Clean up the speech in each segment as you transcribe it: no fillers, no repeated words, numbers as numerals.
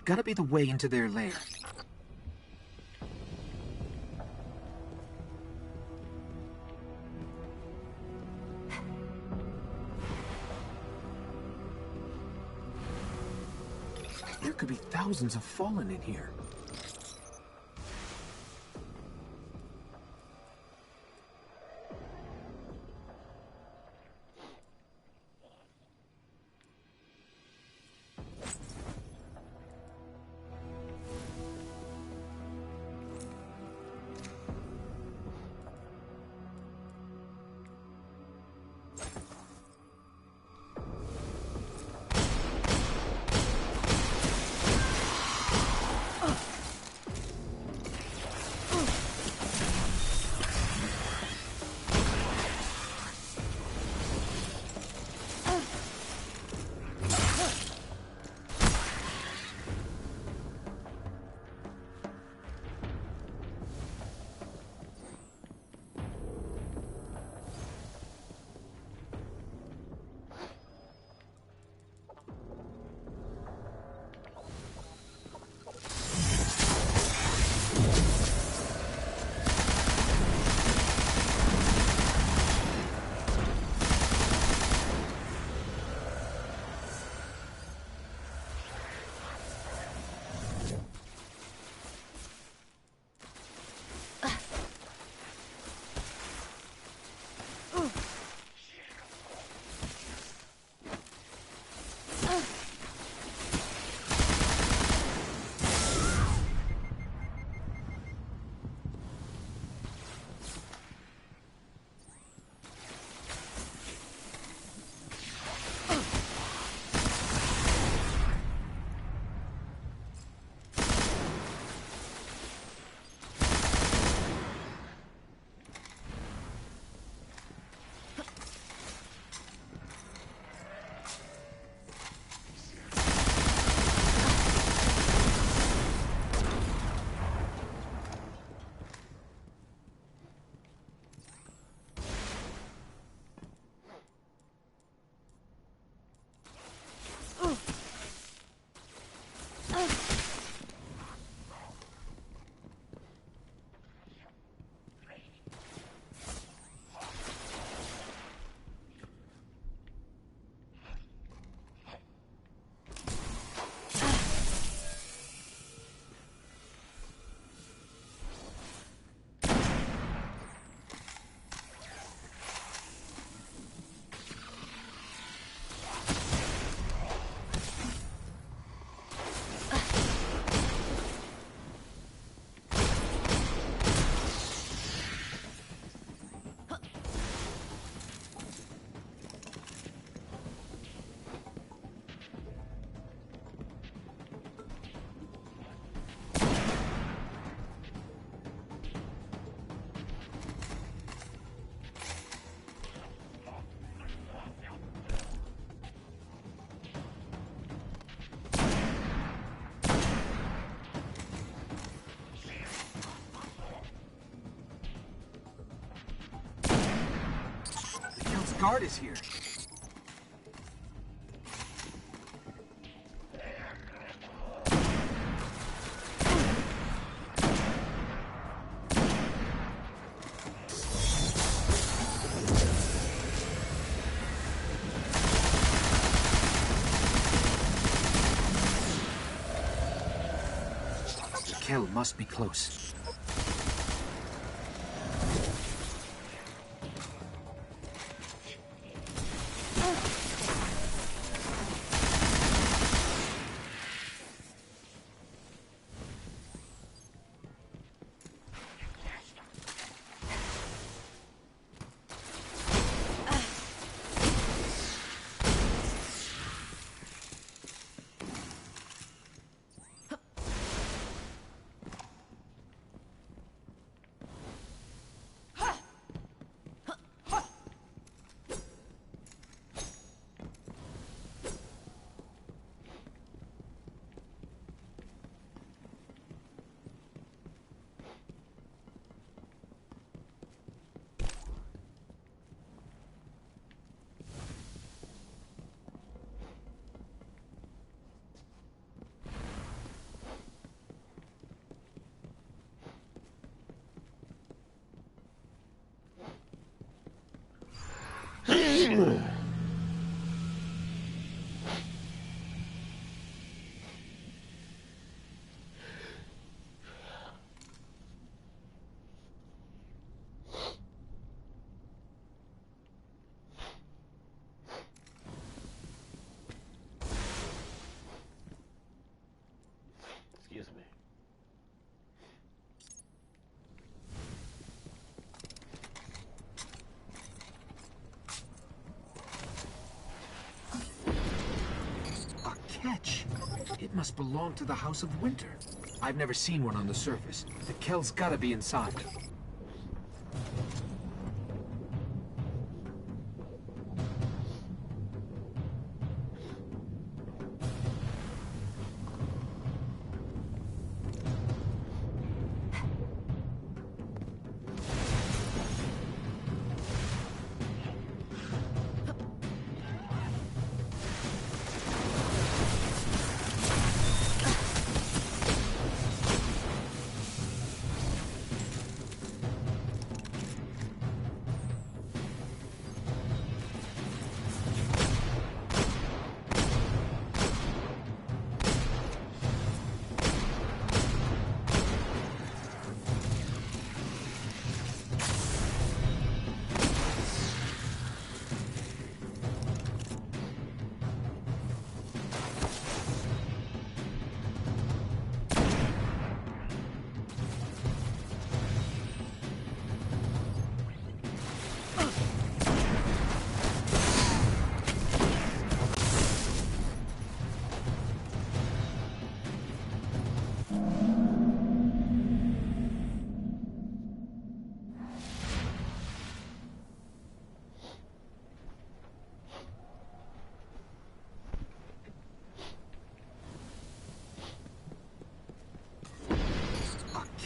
Gotta be the way into their lair. There could be thousands of Fallen in here. Guard is here. The Kell must be close. It must belong to the House of Winter. I've never seen one on the surface. The Kell's gotta be inside.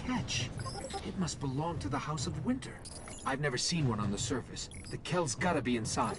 Catch. It must belong to the House of Winter. I've never seen one on the surface. The Kell's gotta be inside.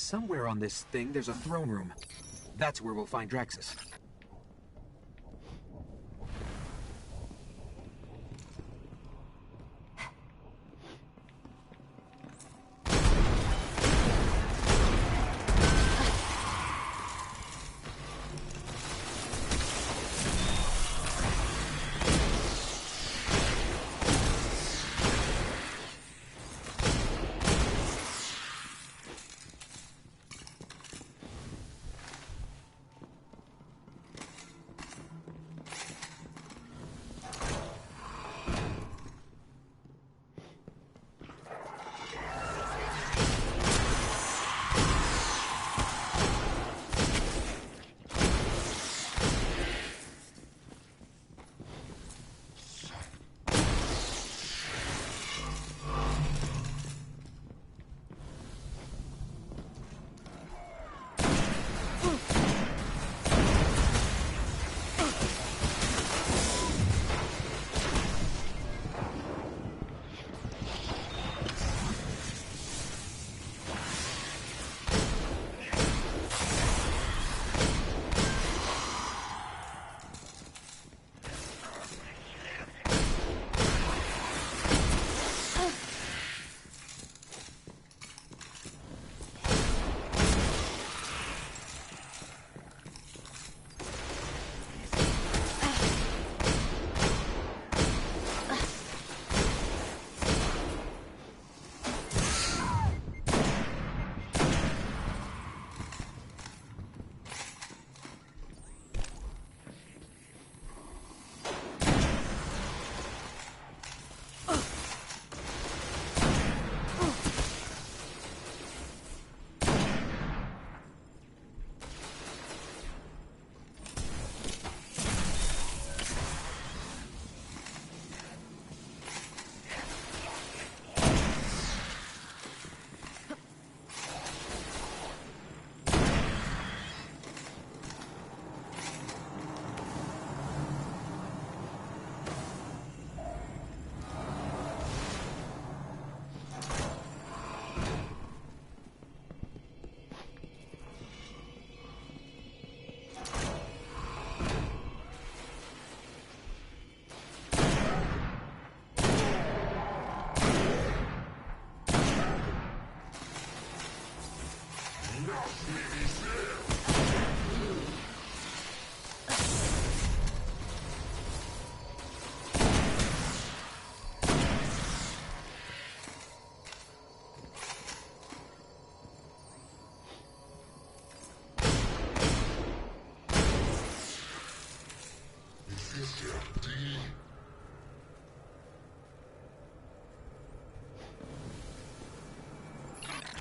Somewhere on this thing, there's a throne room. That's where we'll find Draxus.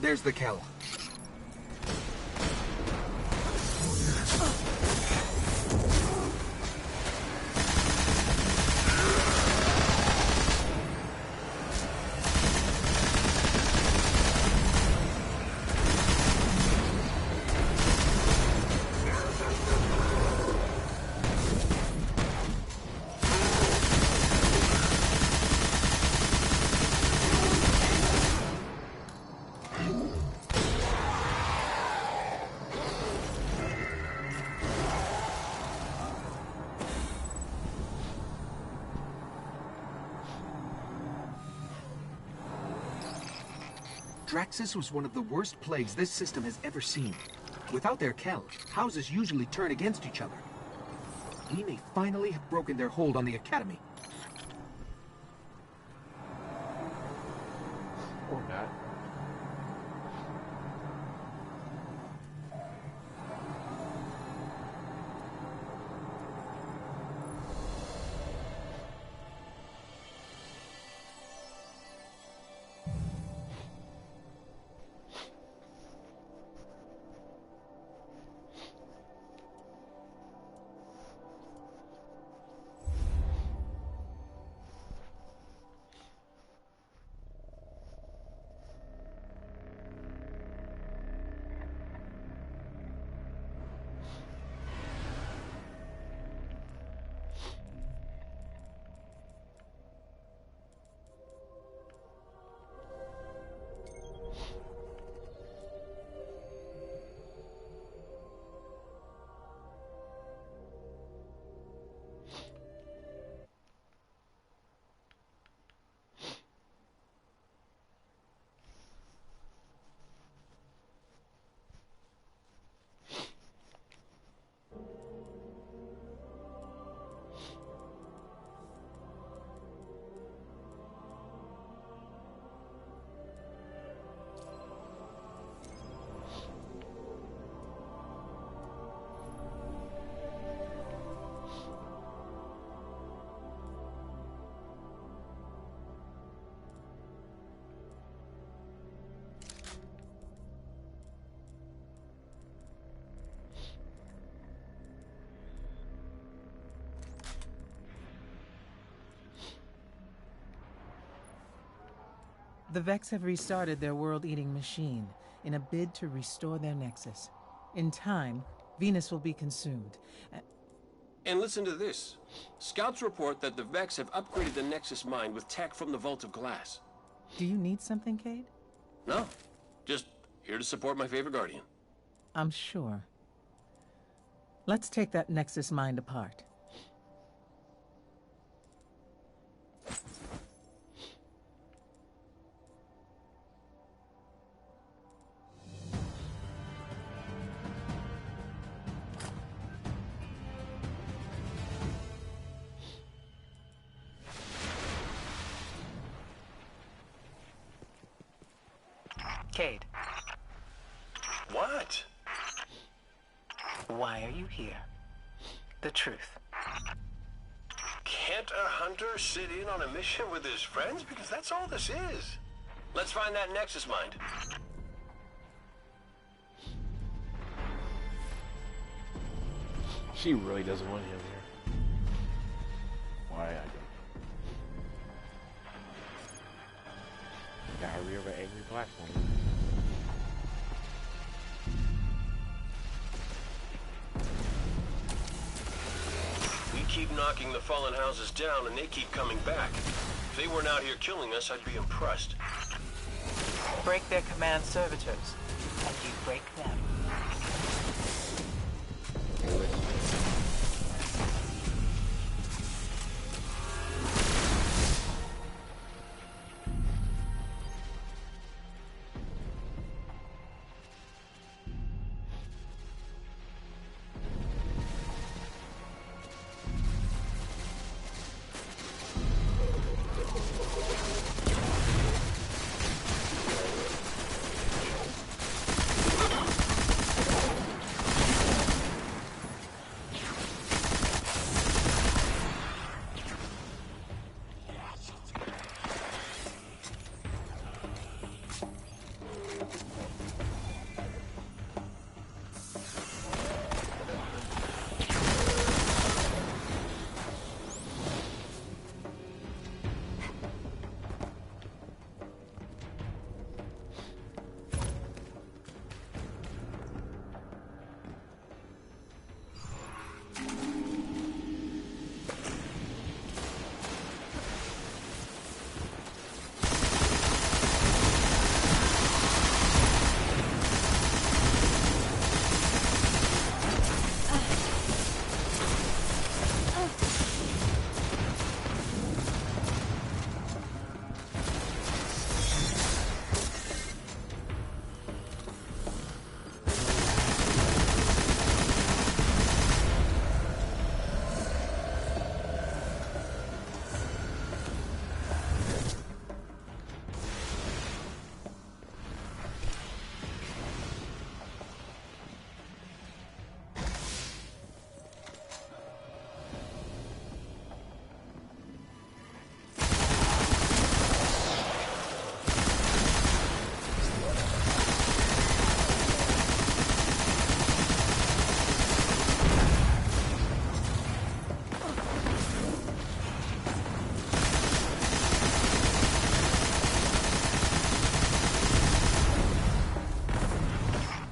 There's the Kell. Draxus was one of the worst plagues this system has ever seen. Without their Kell, houses usually turn against each other. We may finally have broken their hold on the Academy. Or not. The Vex have restarted their world-eating machine in a bid to restore their Nexus. In time, Venus will be consumed. And listen to this. Scouts report that the Vex have upgraded the Nexus mine with tech from the Vault of Glass. Do you need something, Cade? No. Just here to support my favorite Guardian. I'm sure. Let's take that Nexus mine apart. Cade. What? Why are you here? The truth. Can't a hunter sit in on a mission with his friends? Because that's all this is. Let's find that Nexus mine. She really doesn't want him here. Why, I don't know. Diary of an Angry Black Woman. We keep knocking the fallen houses down and they keep coming back. If they weren't out here killing us, I'd be impressed. Break their command servitors, and you break them.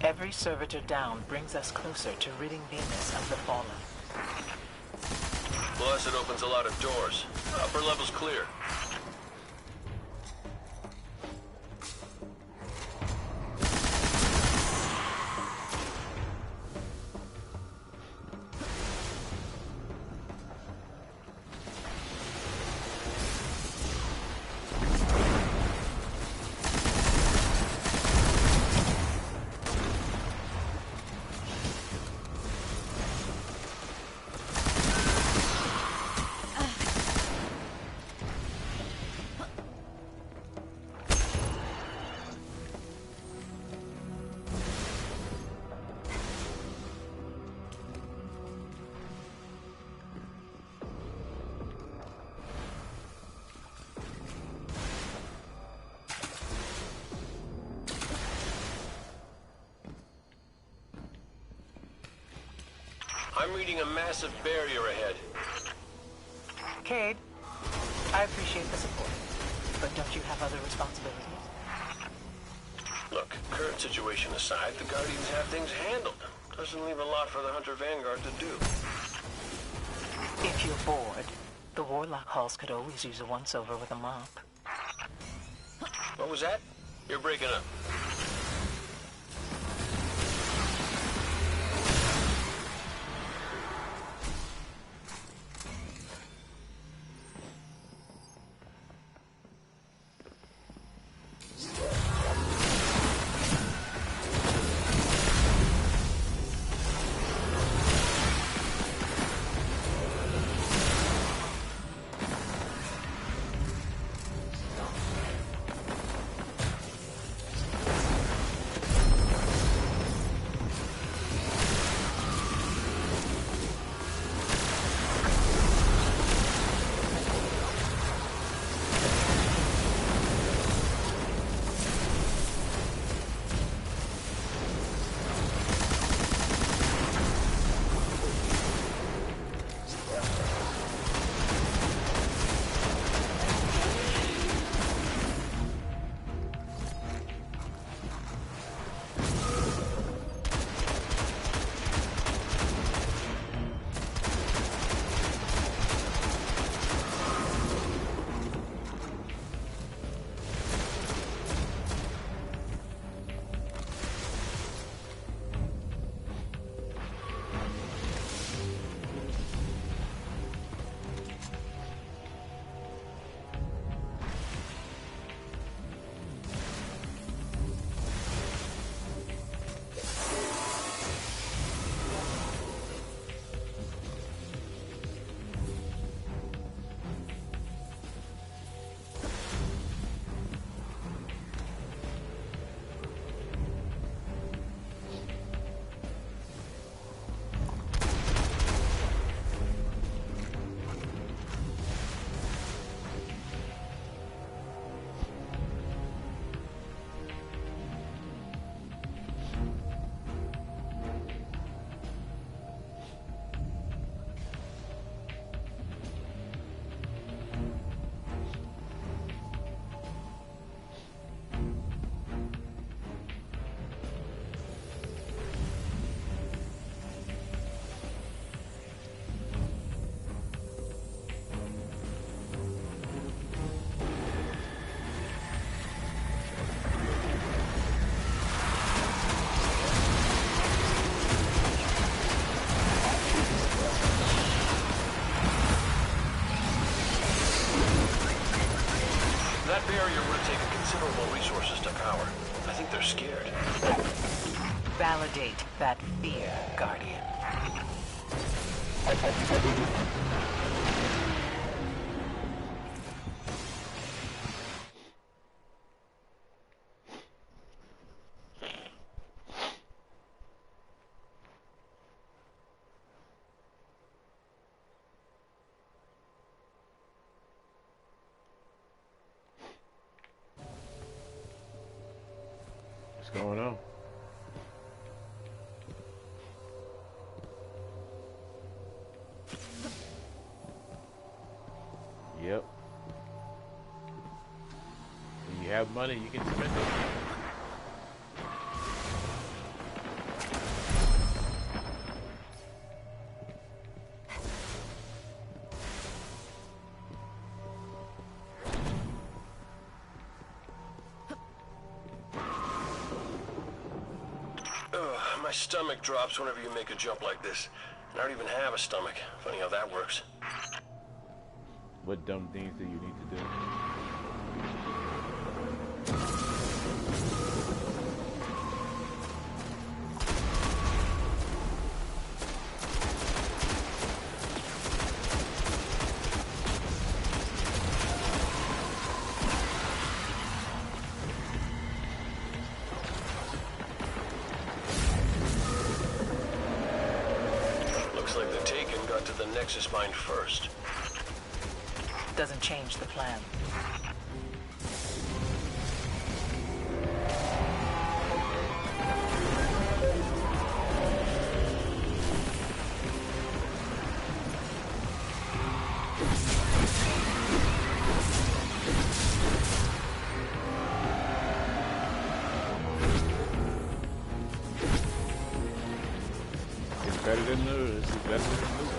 Every servitor down brings us closer to ridding Venus of the fallen. Plus, it opens a lot of doors. Upper level's clear. I'm reading a massive barrier ahead. Cade, I appreciate the support, But don't you have other responsibilities? Look, current situation aside, the Guardians have things handled. Doesn't leave a lot for the Hunter Vanguard to do. If you're bored, the Warlock Halls could always use a once-over with a mop. What was that? You're breaking up. That barrier would have taken considerable resources to power. I think they're scared. Validate that fear, Guardian. What's going on? Yep. When you have money, you can spend it. My stomach drops whenever you make a jump like this. I don't even have a stomach. Funny how that works. What dumb things do you need to do? Looks like the Taken got to the Nexus mine first. Doesn't change the plan. better than new. This is better than new.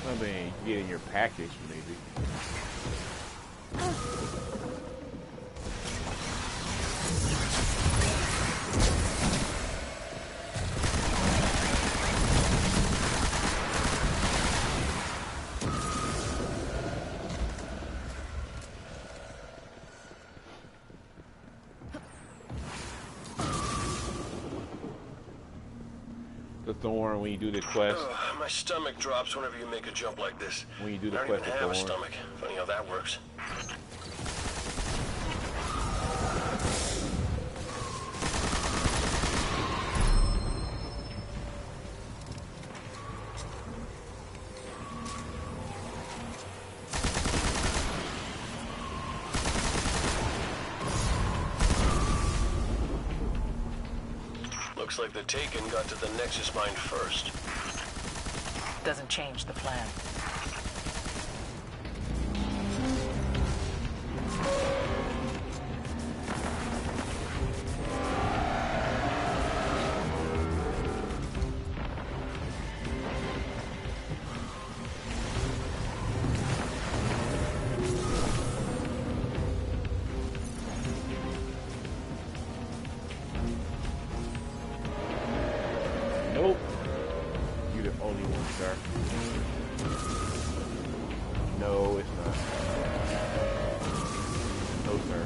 I mean, get in your package, maybe. The Thorn, when you do the quest. My stomach drops whenever you make a jump like this. When you do the I don't quest even with have a Thorn. stomach. Funny how that works. Looks like the Taken got to the Nexus mine first. Doesn't change the plan. Nope. You're the only one, sir. No, it's not. No, sir.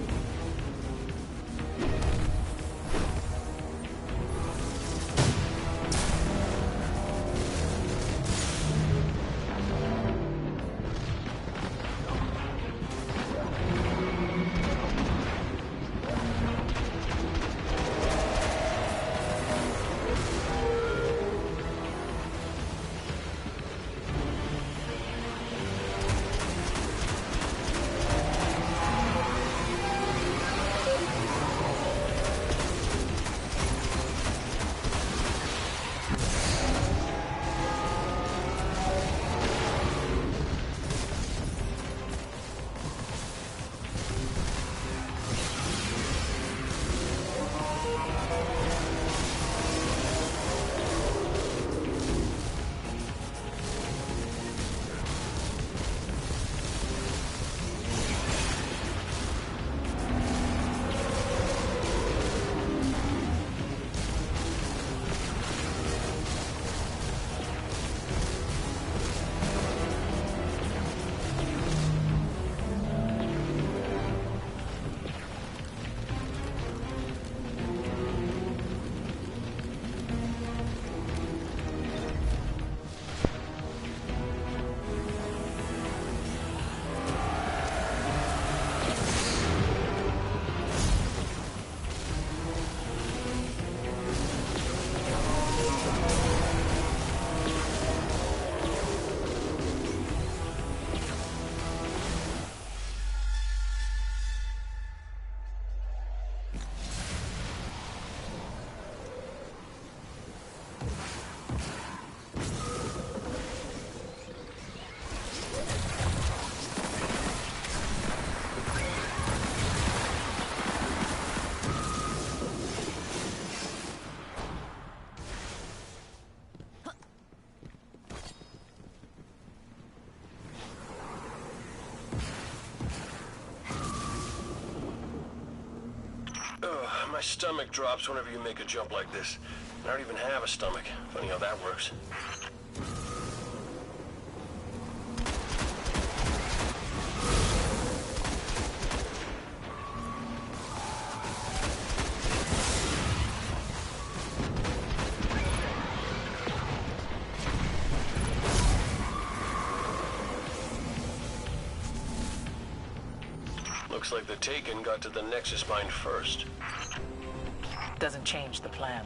stomach drops whenever you make a jump like this. I don't even have a stomach. Funny how that works. Looks like the Taken got to the Nexus Mine first. Doesn't change the plan.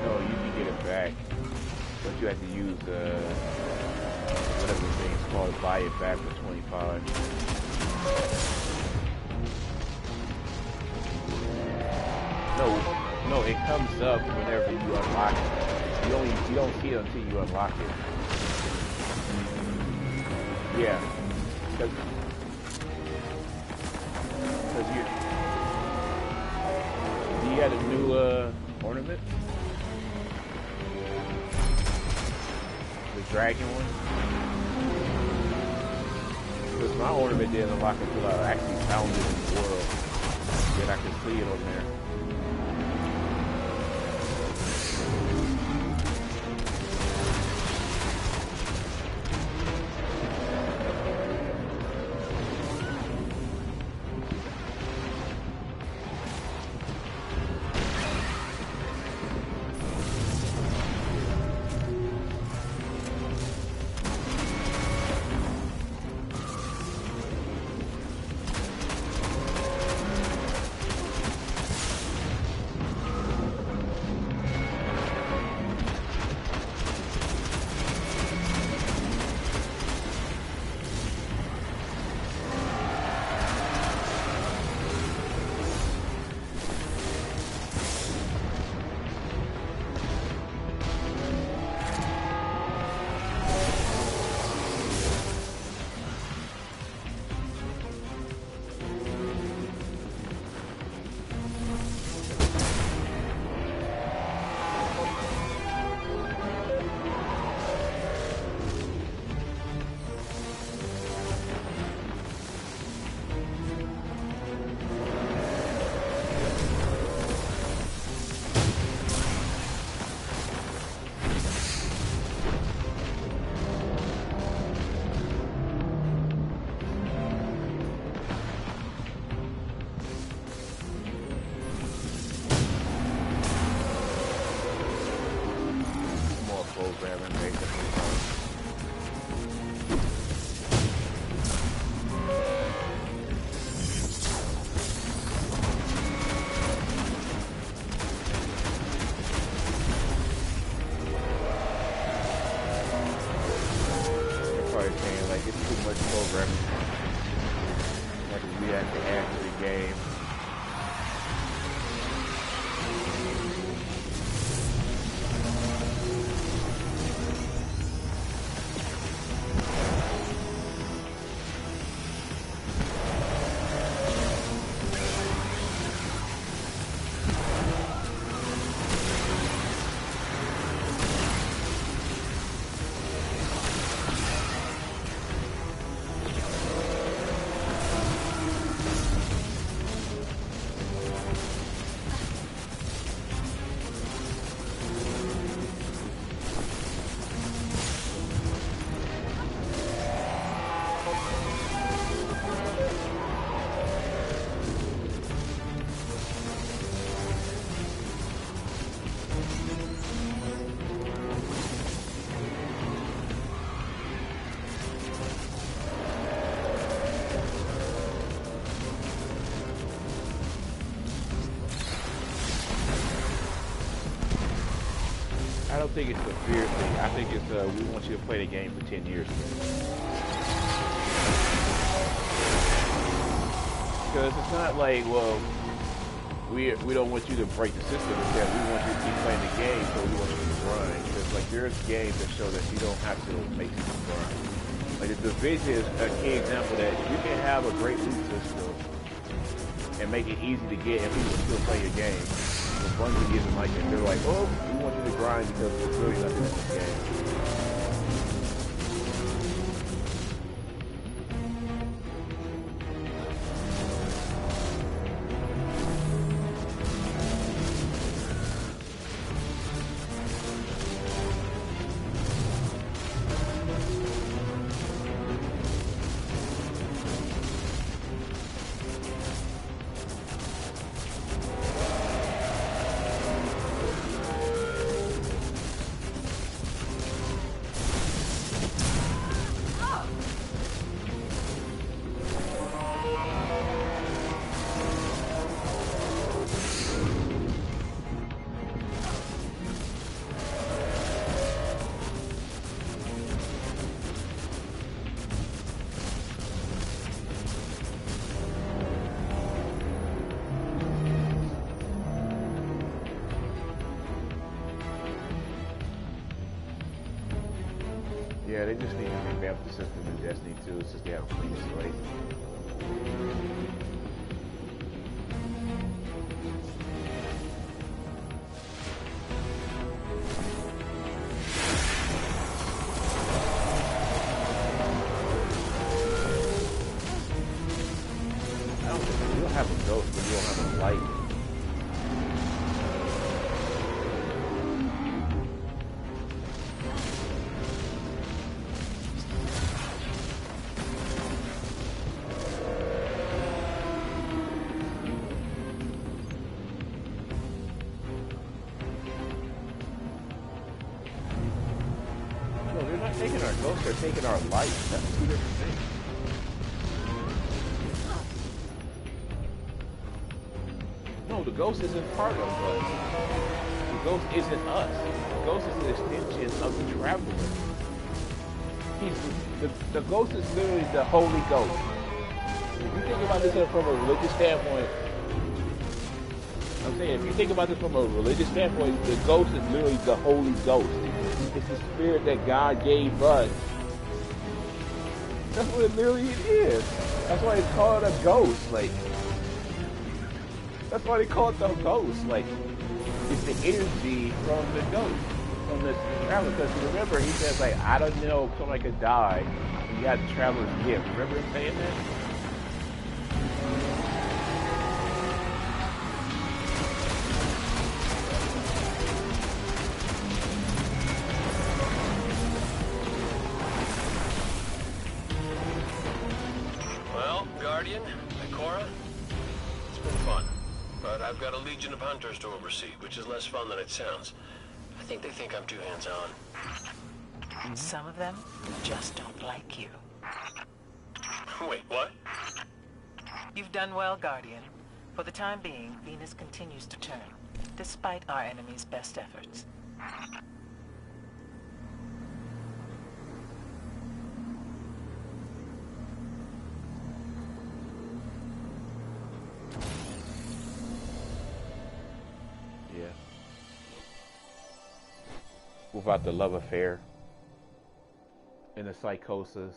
No, you can get it back, but you have to use whatever the thing is called, buy it back for 25. No, it comes up whenever you unlock it. You don't see it until you unlock it. Yeah, because you had a new ornament, the dragon one. Because my ornament didn't unlock until I actually found it in the world. Then I could see it on there. I don't think it's a fear thing. I think it's we want you to play the game for 10 years. Because it's not like, well, we don't want you to break the system. It's that we want you to keep playing the game, so we want you to grind. Because like there's games that show that you don't have to make people grind. Like the Division is a key example that you can have a great loot system and make it easy to get, and people still play your game. The Bungie isn't like it. They're like, oh, we want you to grind because there's really nothing in this game. they just need to revamp the system in Destiny 2 since they have a clean slate. You don't have a ghost, but you don't have a light. No, they're not taking our ghost, they're taking our light. That's two different things. No, the ghost isn't part of us. The ghost isn't us. The ghost is an extension of the traveler. The ghost is literally the Holy Ghost. If you think about this from a religious standpoint, I'm saying, if you think about this from a religious standpoint, the ghost is literally the Holy Ghost. It's the spirit that God gave us. That's what it literally is. That's why it's called a ghost. Like, that's why they call it the ghost. Like, it's the energy from the ghost, from the traveler. Because remember, he says, like, I don't know if somebody could die. You got the traveler's gift. Remember him saying that? Well, Guardian, Ikora, it's been fun. But I've got a legion of hunters to oversee, which is less fun than it sounds. I think they think I'm too hands-on. Some of them just don't like you. Wait, what? You've done well, Guardian. For the time being, Venus continues to turn, despite our enemy's best efforts. Yeah. Without the love affair and the psychosis.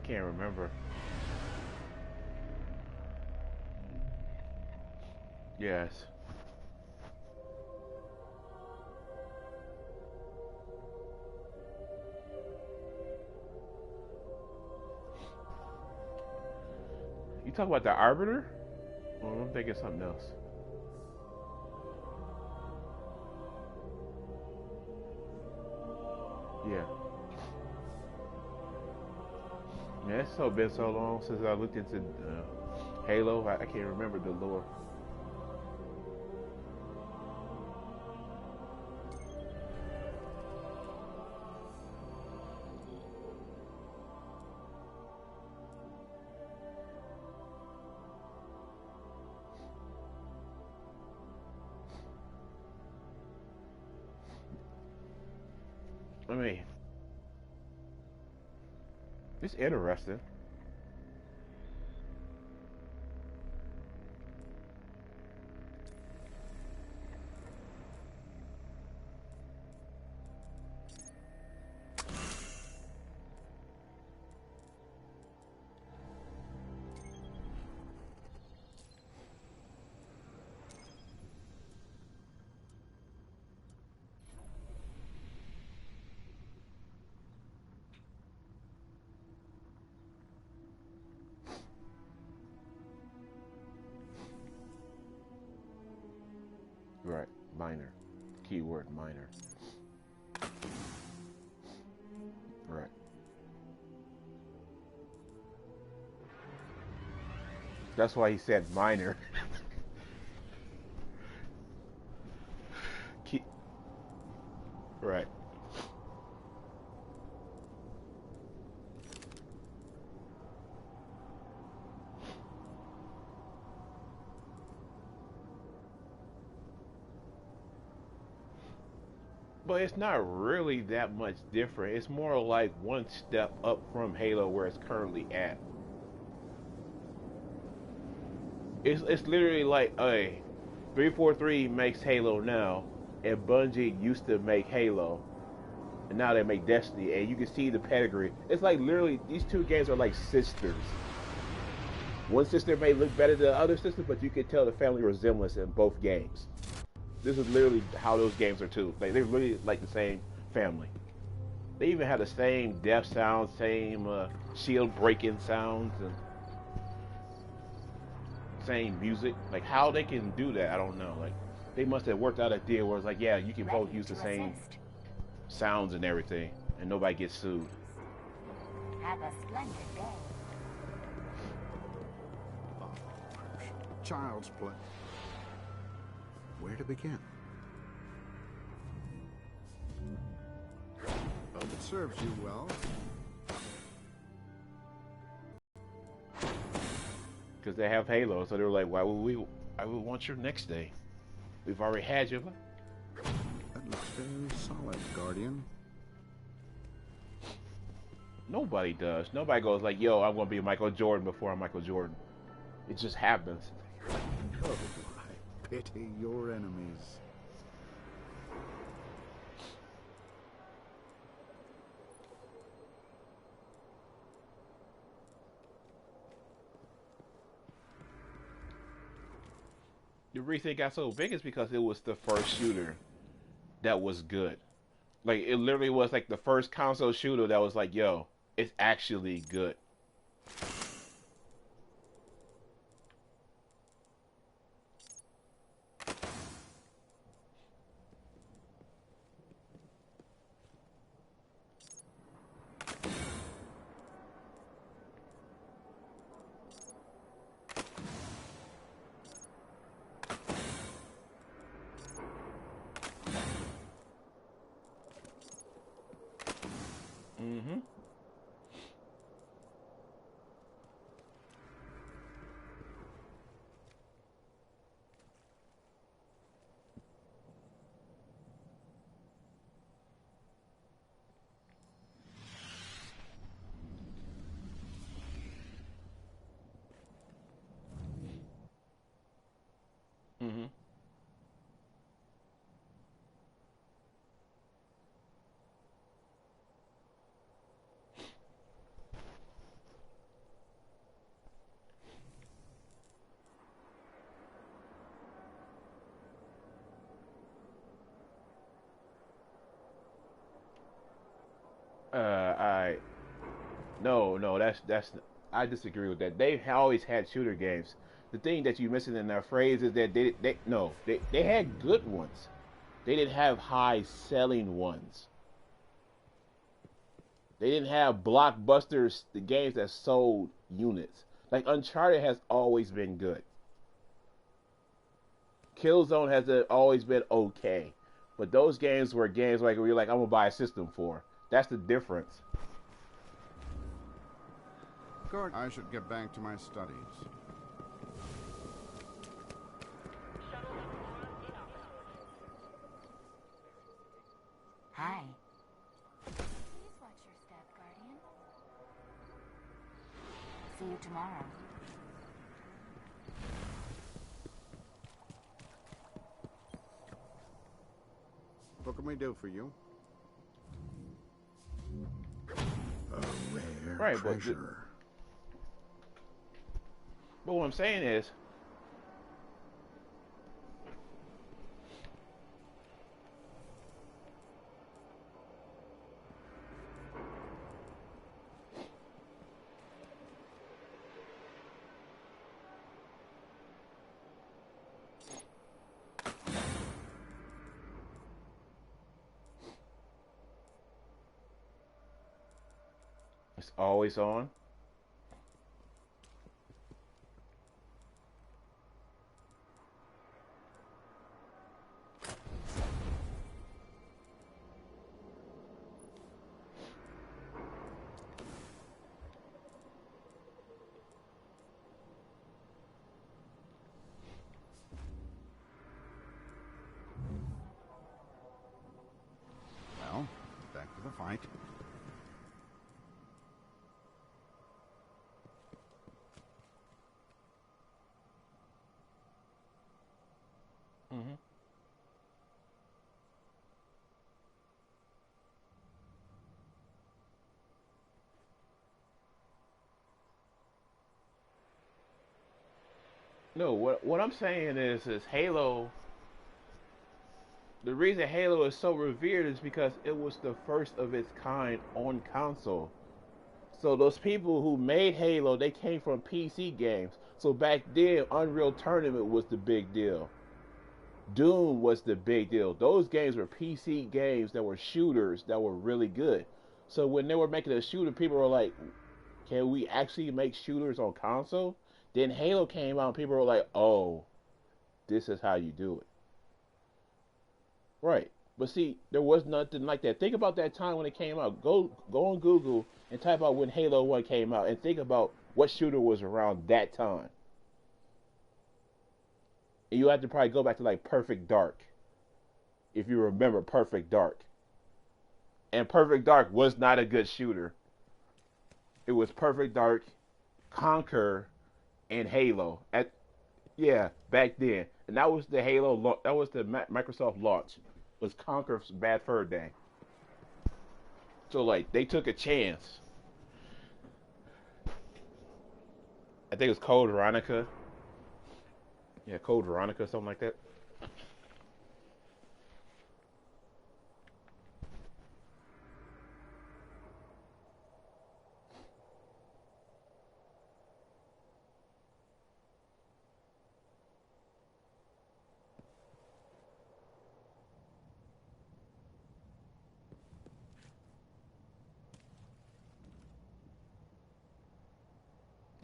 Can't remember. Yes. You talk about the Arbiter? Well, I'm thinking something else. Yeah. Man, it's been so long since I looked into Halo. I can't remember the lore. I mean, it's interesting. Right, minor. Keyword minor. Right. That's why he said minor. Right. But it's not really that much different. It's more like one step up from Halo where it's currently at. It's literally like, hey, 343 makes Halo now, and Bungie used to make Halo, and now they make Destiny, and you can see the pedigree. It's like literally these two games are like sisters. One sister may look better than the other sister, but you can tell the family resemblance in both games. This is literally how those games are too. Like they're really like the same family. They even have the same death sounds, same shield breaking sounds, and same music. Like how they can do that, I don't know. Like they must have worked out a deal where it's like, yeah, you can both use the same sounds and everything, and nobody gets sued. Have a splendid day. Child's play. Where to begin? Hope it serves you well. Because they have Halo, so they were like, why would want your next day? We've already had you. That looks very solid, Guardian. Nobody does. Nobody goes like, yo, I'm going to be Michael Jordan before I'm Michael Jordan. It just happens. Oh, I pity your enemies. The reason it got so big is because it was the first shooter that was good. Like, it literally was like the first console shooter that was like, yo, it's actually good. Mm-hmm. Mm-hmm. I no, that's I disagree with that. They've always had shooter games. The thing that you're missing in that phrase is that they had good ones. They didn't have high selling ones. They didn't have blockbusters, the games that sold units. Like Uncharted has always been good. Killzone has always been okay. But those games were games like where you're like, I'm gonna buy a system for. That's the difference. Good. I should get back to my studies. Hi. Please watch your step, Guardian. See you tomorrow. What can we do for you? A rare Right, treasure. But what I'm saying is, it's always on. No, what I'm saying is Halo. The reason Halo is so revered is because it was the first of its kind on console. So those people who made Halo, they came from PC games. So back then, Unreal Tournament was the big deal. Doom was the big deal. Those games were PC games that were shooters that were really good. So when they were making a shooter, people were like, "Can we actually make shooters on console?" Then Halo came out, and people were like, "Oh, this is how you do it." Right. But see, there was nothing like that. Think about that time when it came out. Go on Google and type out when Halo 1 came out and think about what shooter was around that time. And you have to probably go back to like Perfect Dark, if you remember Perfect Dark. And Perfect Dark was not a good shooter. It was Perfect Dark, Conquer, and Halo. Yeah, back then. And that was the that was the Microsoft launch. Was Conquer's Bad Fur Day. So like they took a chance. I think it was Code Veronica. Yeah, Code Veronica, something like that.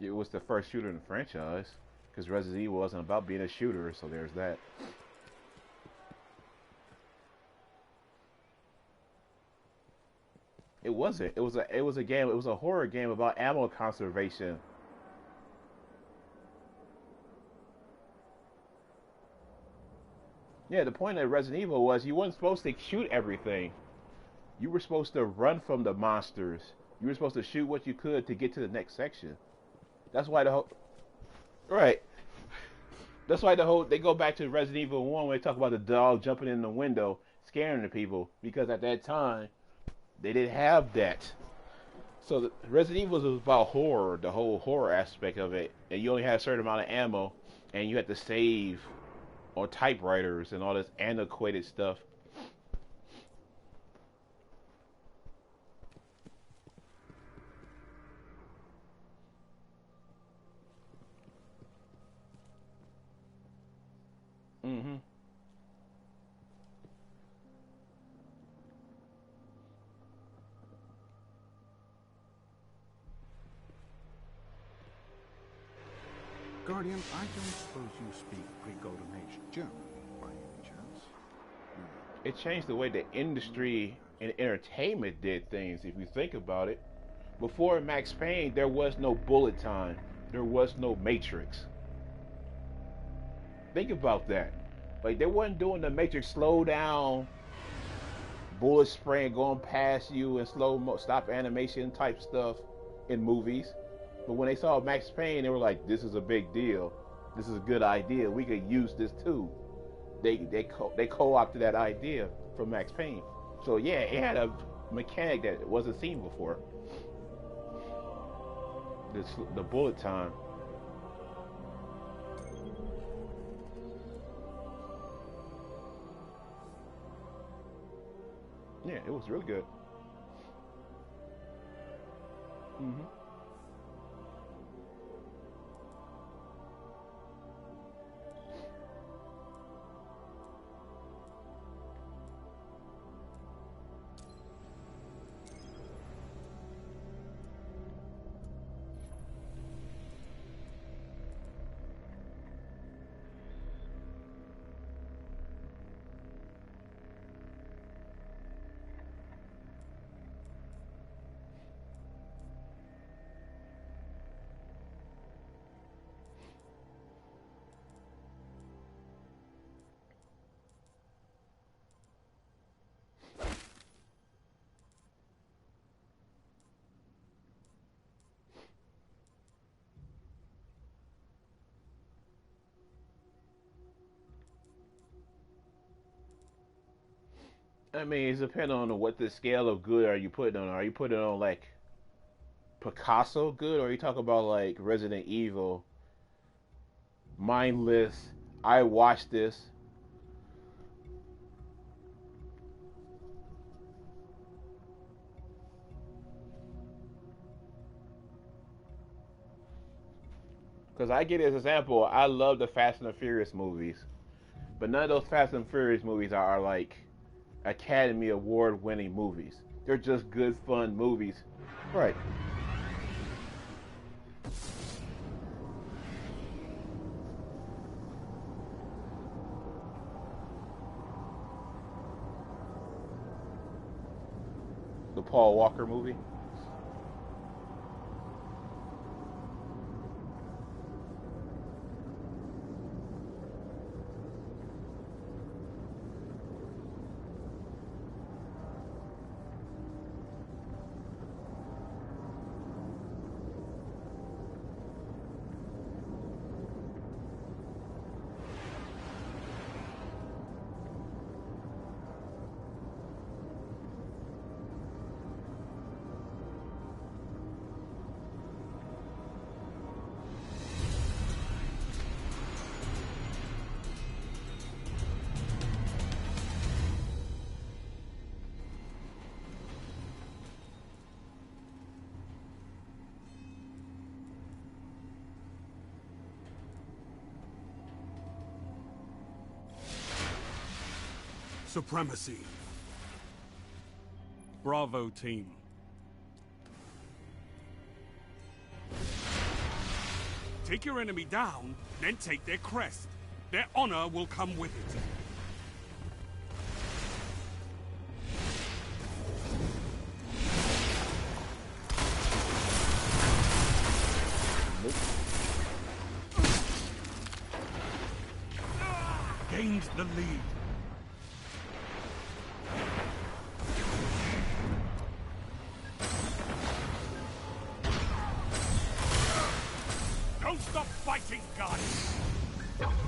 It was the first shooter in the franchise. Because Resident Evil wasn't about being a shooter, so there's that. It wasn't. It was a game. It was a horror game about ammo conservation. Yeah, the point of Resident Evil was you weren't supposed to shoot everything. You were supposed to run from the monsters. You were supposed to shoot what you could to get to the next section. That's why the whole right. That's why they go back to Resident Evil 1 when they talk about the dog jumping in the window, scaring the people, because at that time they didn't have that. So Resident Evil was about horror, the whole horror aspect of it, and you only had a certain amount of ammo, and you had to save on typewriters and all this antiquated stuff. Mm-hmm. Guardian, I don't suppose you speak Pre-Golden Age German, by any chance? It changed the way the industry and entertainment did things, if you think about it. Before Max Payne, there was no bullet time. There was no Matrix. Think about that. Like, they wasn't doing the Matrix slow down, bullet spraying going past you and stop animation type stuff in movies. But when they saw Max Payne, they were like, "This is a big deal. This is a good idea. We could use this too." They co-opted that idea from Max Payne. So yeah, it had a mechanic that wasn't seen before. The bullet time. Yeah, it was really good. Hmm. I mean, it's depending on what the scale of good are you putting on. Are you putting on like Picasso good, or are you talking about like Resident Evil mindless. I watched this. Because I get it as an example, I love the Fast and the Furious movies, but none of those Fast and Furious movies are like Academy Award winning movies. They're just good, fun movies. Right. The Paul Walker movie. Supremacy. Bravo team. Take your enemy down, then take their crest. Their honor will come with it. Gained the lead. Don't stop fighting, guys!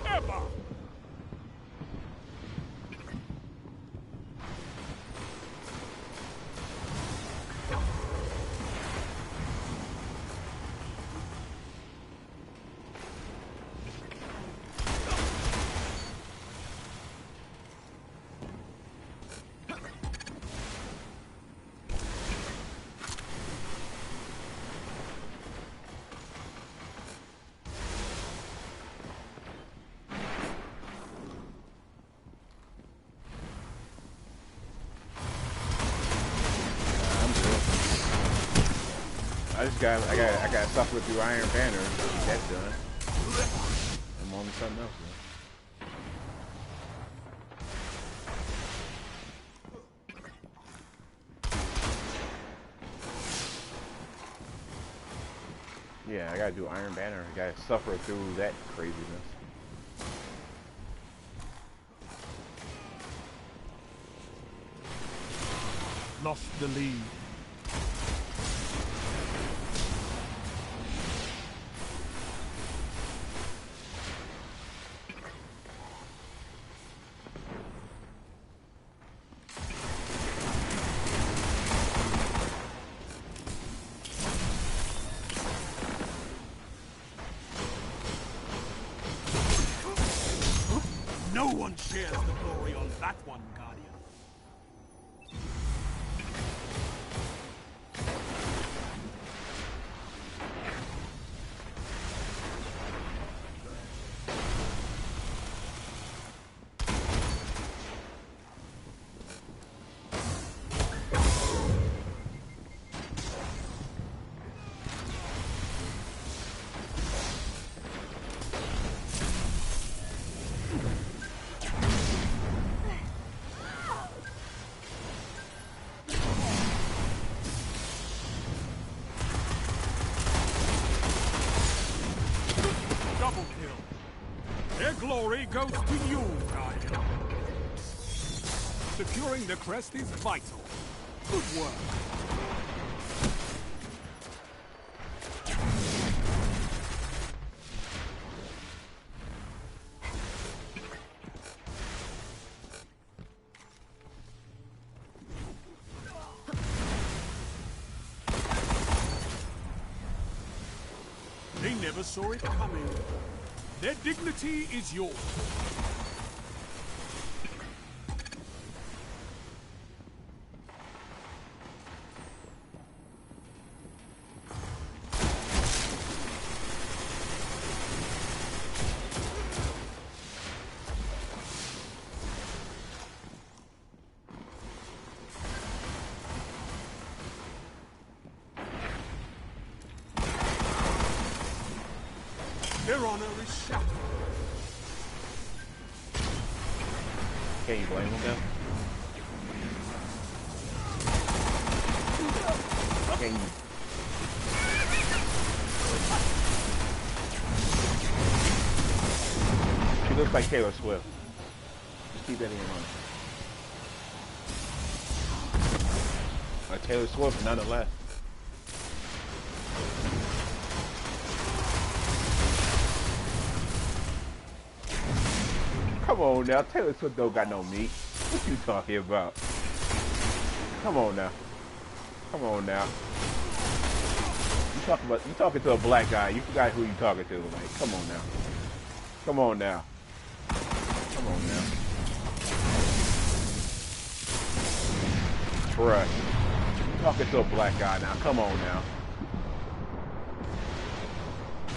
Ever! I got suffer through Iron Banner. That's done. I'm on to something else now. Yeah, I gotta do Iron Banner. I gotta suffer through that craziness. Lost the lead. No one shares the glory on that one, Guardian. Glory goes to you, Guardian. Securing the crest is vital. Good work. They never saw it coming. Their dignity is yours. Their honor is shattered. Can you blame him though? Can you? She looks like Taylor Swift. Just keep that in mind. Taylor Swift, nonetheless. Come on now, Taylor Swift don't got no meat. What you talking about? Come on now. Come on now. You talking to a black guy. You forgot who you talking to. Like, come on now. Come on now. Come on now. Bruh. You talking to a black guy now. Come on now.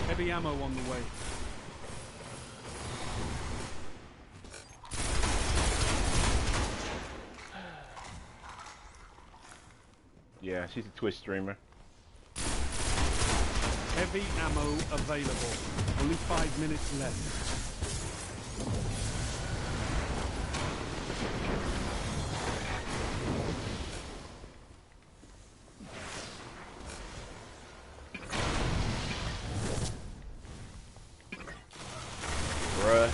Heavy ammo on the way. Yeah, she's a Twitch streamer. Heavy ammo available. Only 5 minutes left. Bruh,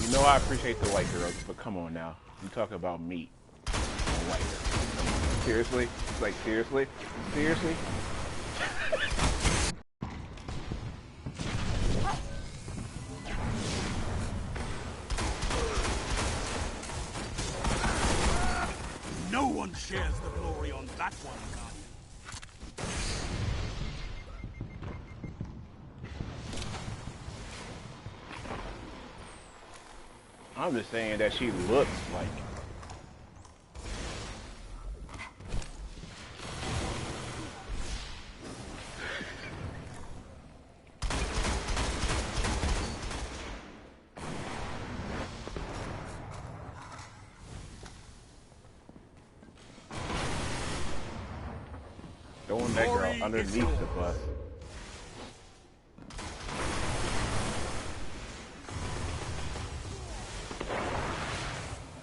you know I appreciate the white girls, but come on now. You talk about meat and white girls. Seriously? Like, seriously? Seriously? No one shares the glory on that one, Guardian. I'm just saying that she looks like throwing that girl underneath the bus.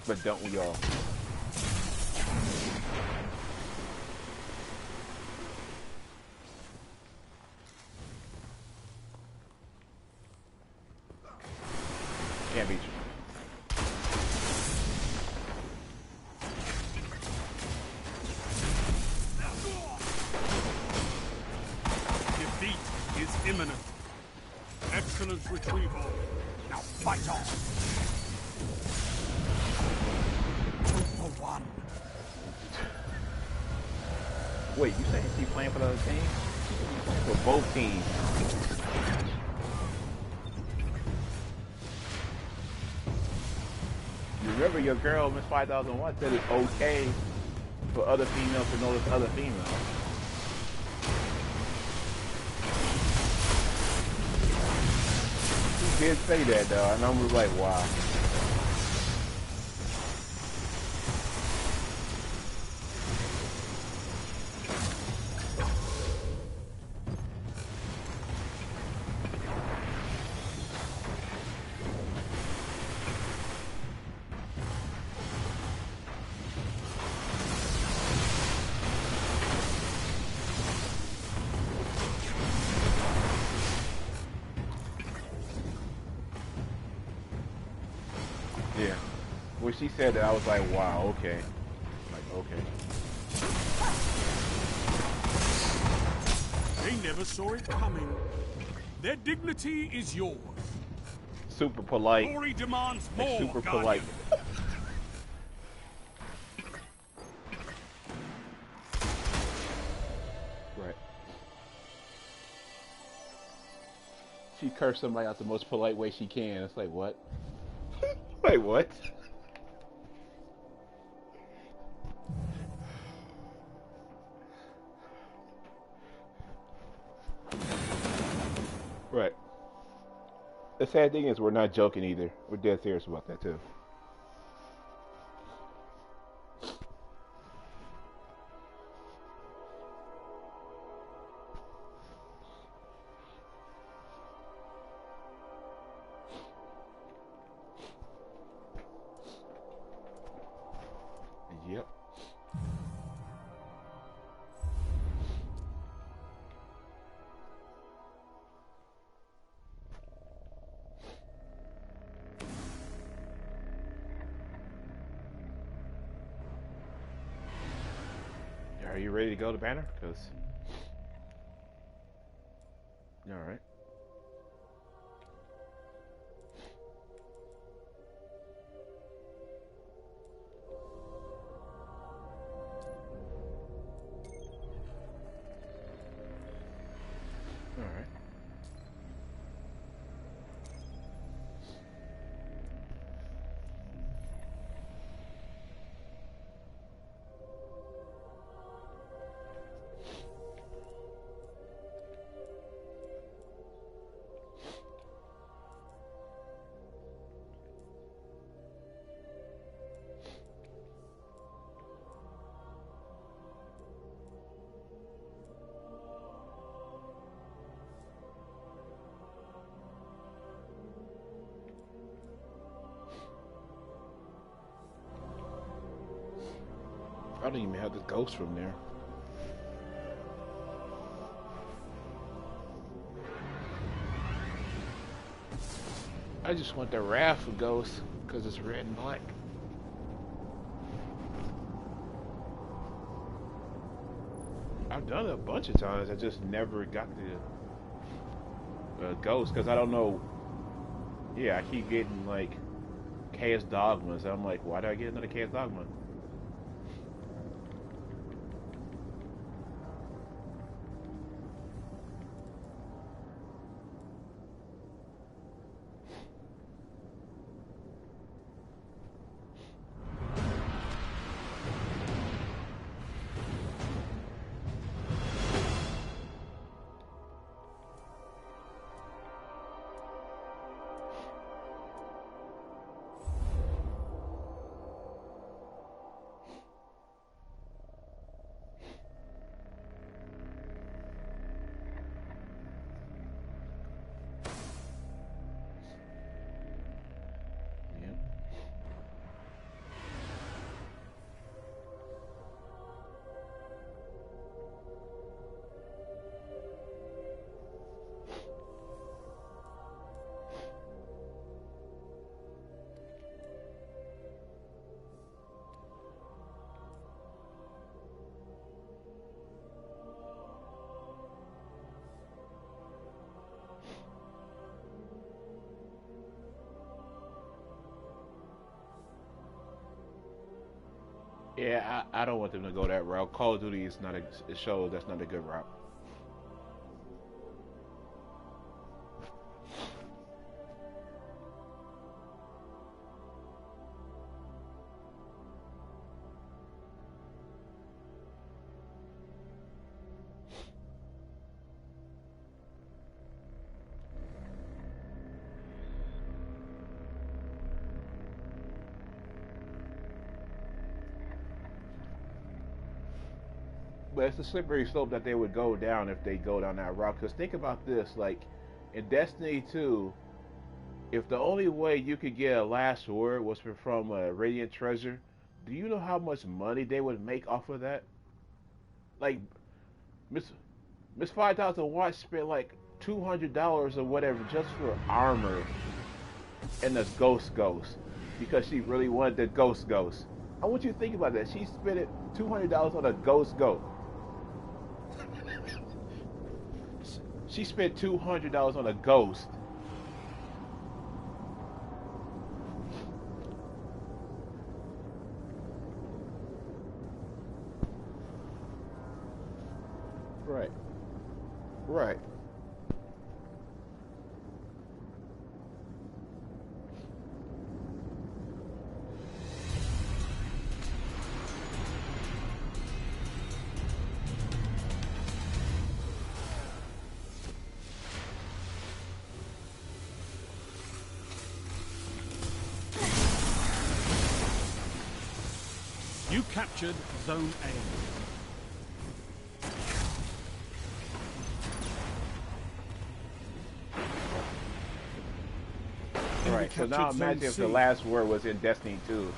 But don't we all? Can't beat you. Defeat is imminent. Excellent retrieval. Now fight on. For one. Wait, you saying she's playing for the other team? For both teams. Remember, your girl, Miss 5001, said it's okay for other females to notice other females. She did say that, though, and I was like, wow. Yeah. When she said that, I was like, wow, okay. Like, okay. They never saw it coming. Their dignity is yours. Super polite. Glory demands more, Like, super Guardian. polite. Right. She cursed somebody out the most polite way she can. It's like, what? Wait, what? Right. The sad thing is we're not joking either. We're dead serious about that too. Yep. Are you ready to go to Banner? Because... Alright. Alright. I don't even have the ghost from there. I just want the Wrath of Ghost because it's red and black. I've done it a bunch of times. I just never got the ghost because I don't know. Yeah, I keep getting like Chaos Dogmas. I'm like, why do I get another Chaos Dogma? Yeah, I don't want them to go that route. Call of Duty is not a show that's not a good route. But it's a slippery slope that they would go down if they go down that route. Because think about this, like, in Destiny 2, if the only way you could get a last word was from a Radiant Treasure, do you know how much money they would make off of that? Like, Miss 5000 Watts spent like $200 or whatever just for armor and the Ghost because she really wanted the Ghost. I want you to think about that. She spent $200 on a Ghost. She spent $200 on a Ghost. Right. captured Zone A. Right, so now imagine if the last word was in Destiny 2.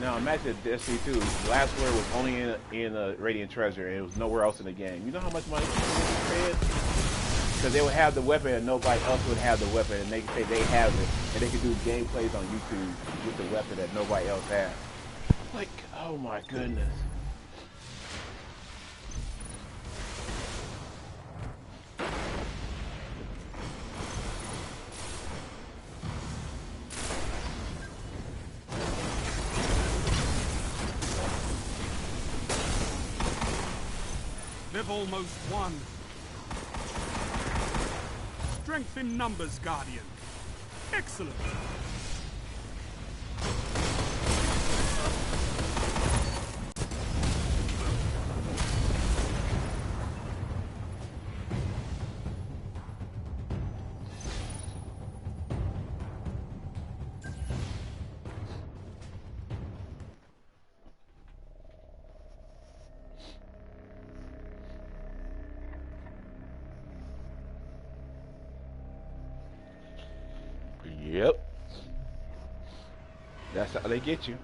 Now imagine if Destiny 2, the last word was only in Radiant Treasure and it was nowhere else in the game. You know how much money they spend? Because they would have the weapon and nobody else would have the weapon, and they could say they have it, and they could do gameplays on YouTube with the weapon that nobody else has. Like, oh my goodness. They've almost won. Strength in numbers, Guardian. Excellent. Yep. That's how they get you.